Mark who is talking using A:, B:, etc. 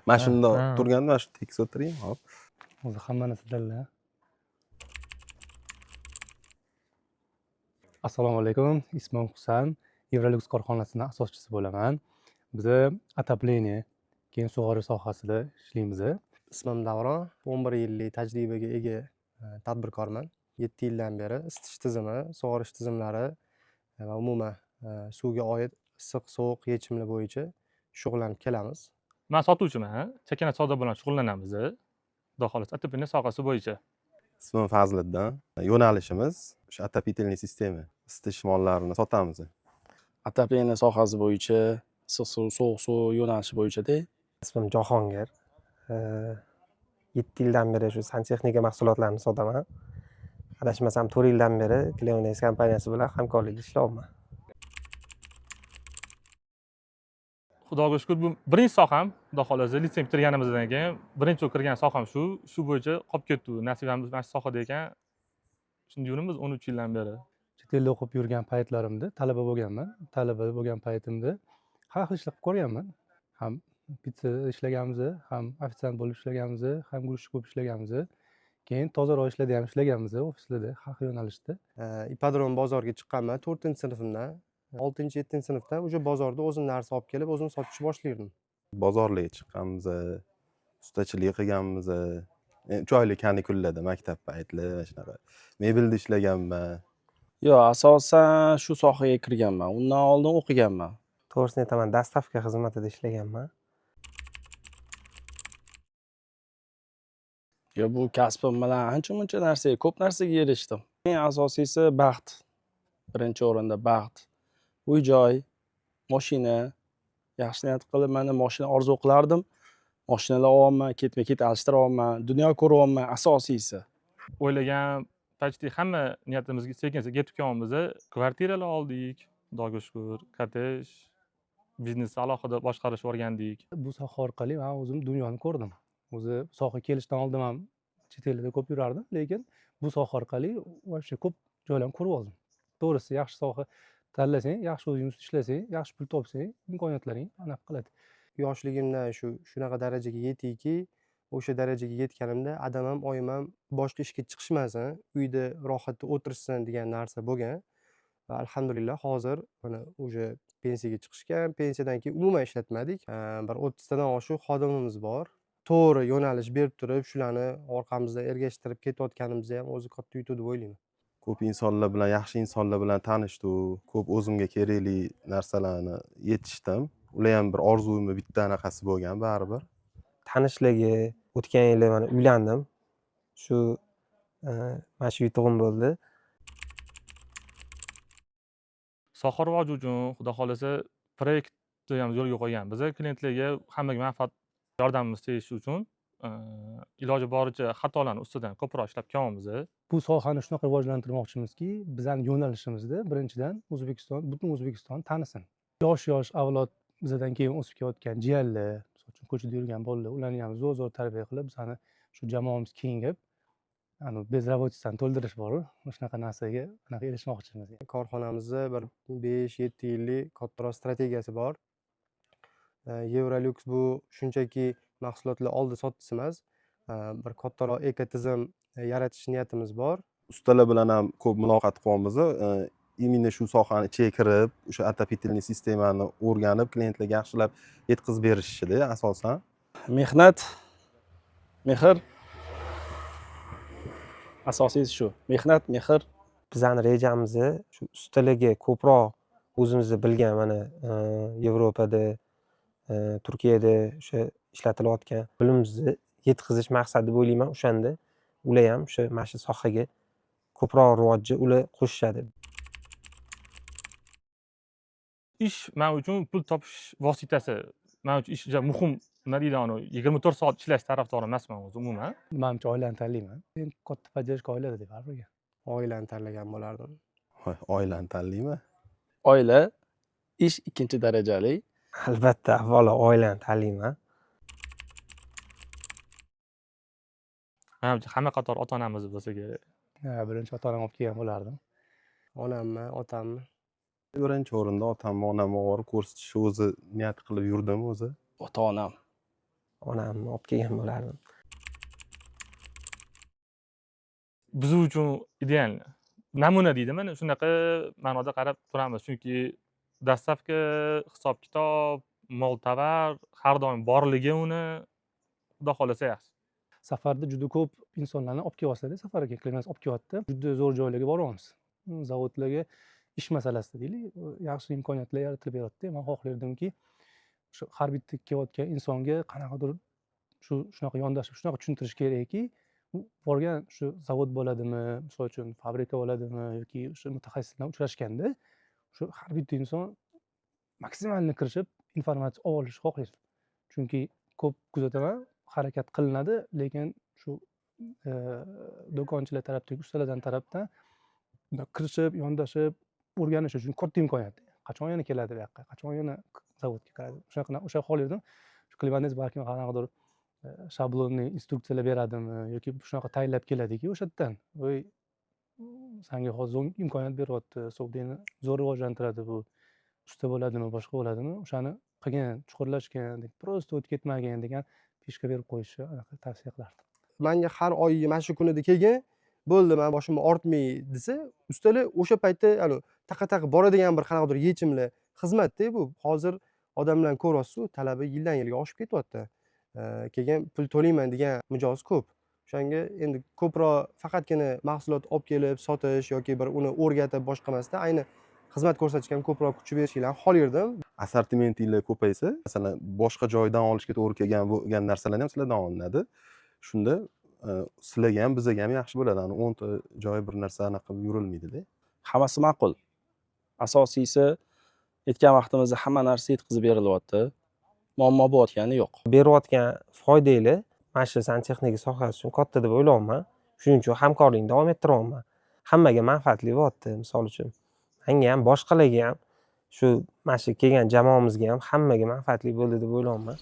A: Mana shunda
B: Ha.
A: turganda mana shu tekis o'tiring, hop.
B: O'zi hamma narsa dalla. Assalomu alaykum. Ismim Husan. Evrolux korxonasining asoschisi bo'laman. Biz отопление, keyin sug'orish sohasida ishlaymiz.
C: Ismim Davron, 11 yillik tajribaga ega tadbirkorman. 7 yildan beri isitish tizimi, sug'orish tizimlari va umuman suvga oid issiq, sovuq yechimlar bo'yicha shug'ullanib kelamiz.
B: Men sotuvchiman. Chakana savdo bilan shug'ullanamiz. Xudo xohlasa отопление sohasi bo'yicha.
A: Ismim Fazliddin. Yo'nalishimiz o'sha отопительный sistema, isitish mollarini sotamiz.
D: Отопление sohasi bo'yicha, issiq suv, sovuq suv yo'nalishi bo'yicha-da.
E: Ismim Jahongir. 7 yildan beri shu santexnika mahsulotlarini sotaman. Adashmasam 4 yildan beri Cleones kompaniyasi bilan hamkorlikda ishlayapman.
B: Xudoga shukr, bu birinchi soham. Xudo xohlasa litsenziya bitirganimizdan keyin birinchi kirgan soham shu bo'yicha qolib ketdi. Nasibamiz mana shu sohada ekan. Shunday yurimiz 13 yildan beri. Chet elda o'qib yurgan paytlarimda talaba bo'lganman. Talaba bo'lgan paytimda har xil ishlar qilib ko'rganman. Ham pitsa ishlaganmiz, ham ofitsiant bo'lib ishlaganmiz, ham guruchchi bo'lib ishlaganmiz. Keyin tozalash ishlarida ham ishlaganmiz, ofislarda, har xil yo'nalishda.
C: Ipodrom bozorga chiqqanman 4-sinfimdan. 6-7-sinfdan o'sha bozorda o'zim narsa olib kelib, o'zim sotishni boshlaydim.
A: Bozorlarga chiqqanmiz, ustachilik qilganmiz. 3 oylik kanikullarda maktab paytlar shunaqa. Mebelda ishlaganman.
D: Yo'q, asosan shu sohaga kirganman. Undan oldin o'qiganman.
E: To'g'risini aytaman, dastavka xizmatida ishlaganman.
D: Yo, bu kasbim bilan ancha-muncha narsaga, ko'p narsaga erishdim. Eng asosiysi baxt. Birinchi o'rinda baxt. Uy-joy, mashina. Yaxshi niyat qilib mana mashina orzu qilardim. Mashinalar olyapman, ketma-ket alishtiryapman, dunyo ko'ryapman, asosiysi.
B: O'ylagan почти hamma niyatimizga sekin-sekin yetib kelamiz. Kvartiralar oldik, Xudoga shukr, kottej, biznesni alohida boshqarishni o'rgandik. Bu soha orqali men o'zim dunyoni ko'rdim. O'zi sohaga kelishdan oldin ham chet elda ko'p yurardim, lekin bu soha orqali вообще ko'p joylarni ko'rib oldim. To'g'risi, yaxshi soha tanlasang, yaxshi o'zing ustida ishlasang, yaxshi pul topsang, imkoniyatlaring anaqa qiladi.
C: Yoshligimdan shunaqa darajaga yetdiki, o'sha darajaga yetganimda adamam, oyimam boshqa ishga chiqishmasin, uyda rohatda o'tirsin degan narsa bo'lgan. Va alhamdulillah hozir mana o'sha pensiyaga chiqishgan, pensiyadan keyin umuman ishlatmadik. Bir 30 tadan oshiq xodimimiz bor. To'g'ri yo'nalish berib turib, shularni orqamizdan ergashtirib ketayotganimiz ham o'zi katta yutuq deb o'ylayman.
A: Ko'p insonlar bilan, yaxshi insonlar bilan tanishdim. Ko'p o'zimga kerakli narsalarni yetishdim. Ular ham bir orzuyimni bitta anaqasi bo'lgan baribir.
E: Tanishligi, o'tgan yili mana uylandim. Shu mana shu yutug'im bo'ldi.
B: Soha rivoji uchun xudo xohlasa proyektni ham yo'lga qo'yganmiz. Klientlarga hammaga manfaat yordamimiz tegishi uchun iloji boricha xatolarni ustidan ko'proq ishlab kelyapmiz. Bu sohani shunaqa rivojlantirmoqchimizki, bizning yo'nalishimizda birinchidan O'zbekiston, butun O'zbekiston tanisin. Yosh avlod bizdan keyin o'sib kelayotgan jiyanlar, misol uchun ko'chada yurgan bolalar, ularni ham zo'r tarbiya qilib, bizani shu jamoamiz kengayib, bezrabotisani to'ldirish bor, shunaqa narsaga anaqa erishmoqchimiz.
C: Korxonamizda bir 5-7 yillik kattaroq strategiyasi bor. Evrolux bu shunchaki mahsulotlar oldi sottisi emas, bir kattaroq ekotizim yaratish niyatimiz bor.
A: Ustalar bilan ham ko'p muloqot qilyapmiz. Именно shu sohani ichiga kirib, o'sha отопительный sistemani o'rganib, klientlarga yaxshilab yetkazib berishishida asosan.
D: Mehnat, mehr. Asosiysi shu. Mehnat, mehr.
E: Bizning rejamiz shu ustalarga ko'proq o'zimizni bilgan mana Yevropada, Turkiyada o'sha ishlatilayotgan bilimimizni yetkazish maqsadi deb o'ylayman. O'shanda ular ham o'sha mana shu sohaga ko'proq rivojga ular qo'shishadi.
B: Ish men uchun pul topish vositasi. Men uchun ish juda muhim. Nima deydi, 24 soat ishlash tarafdori emasman o'zi umuman. Menimcha oilani tanlayman. Men katta поддержка oilada deb baribir.
C: Oilani tanlagan bo'lardim.
A: Oilani tanlayman.
D: Oila, ish ikkinchi darajali.
E: Albatta, avvalo oilani tanlayman.
B: Menimcha hamma qator ota-onamiz bo'lsa kerak. Birinchi ota-onam olib kelgan bo'lardim.
C: Onammi, otammi?
A: Birinchi o'rinda otamni, onamni borib ko'rsatishni o'zi niyat qilib yurdim o'zi.
D: Ota-onam.
E: onamni olib kelgan bo'lardim.
B: Biz uchun ideal namuna deydi. Mana shunaqa ma'noda qarab turamiz. Chunki dastlabki hisob-kitob, mol-tovar har doim borligi uni Xudo xohlasa yaxshi.
F: Safarda juda ko'p insonlarni olib kelyapsizda, safarga klimas olib kelyapti. Juda zo'r joylarga boryapmiz. Zavodlarga ish masalasida deylik, yaxshi imkoniyatlar yaratilib beryapti. Men xohlardimki, shu har bitta kelayotgan insonga qanaqadir shunaqa yondashib, shunaqa tushuntirish kerakki, u borgan shu zavod bo'ladimi, misol uchun fabrika bo'ladimi yoki o'sha mutaxassislar bilan uchrashganda, shu har bitta inson maksimalni kirishib informatsiya olishni xohlaydi. Chunki ko'p kuzataman, harakat qilinadi, lekin shu do'konchilar tarafdagi ustalardan tarafdan kirishib, yondashib, o'rganish uchun katta imkoniyat. Qachon yana keladi bu yoqqa, qachon yana zavodga kiradi. O'sha xohlardim. Shu klimanes balkim qanaqadir shablonli instruksiyalar beradimi yoki shunaqa tayinlab keladiki o'sha yerdan. Voy, senga hozir zo'r imkoniyat beryapti, savdoni zo'r rivojlantiradi bu. Usta bo'ladimi, boshqa bo'ladimi, o'shani qilgin, chuqurlashgin, prosta o'tib ketmagin degan fishka berib qo'yishni tavsiya qilardim.
C: Menga har oy mana shu kunida kelgin, bo'ldi, men boshimni ortmay desa, ustalar o'sha paytda taqa-taqa boradigan bir qanaqadir yechimlar, xizmatda bu. Hozir odamlarni ko'ryapsiz, talabi yildan yilga oshib ketyapti. Keyin pul to'layman degan mijoz ko'p. O'shanga endi ko'proq faqatgina mahsulot olib kelib sotish yoki bir uni o'rgatib boshqa emasda, ayni xizmat ko'rsatishga ham ko'proq kuch berishinglarni xohlardim.
A: Assortimentinglar ko'paysa, masalan, boshqa joydan olishga to'g'ri kelgan bo'lgan narsalarni ham sizlardan olinadi. Shunda sizlarga ham bizga ham yaxshi bo'ladi. 10 ta joy bir narsa anaqa qilib yurilmaydi-da.
D: Hammasi ma'qul. Asosiysi aytgan vaqtimizda hamma narsa yetkazib berilyapti. Muammo bo'layotgani yo'q.
E: Berayotgan foydanglar mana shu santexnika sohasi uchun katta deb o'ylayman. Shuning uchun hamkorlikni davom ettiryapman. Hammaga manfaatli bo'lyapti, misol uchun. Menga ham, boshqalarga ham, shu mana shu kelgan jamoamizga ham hammaga manfaatli bo'ldi deb o'ylayman.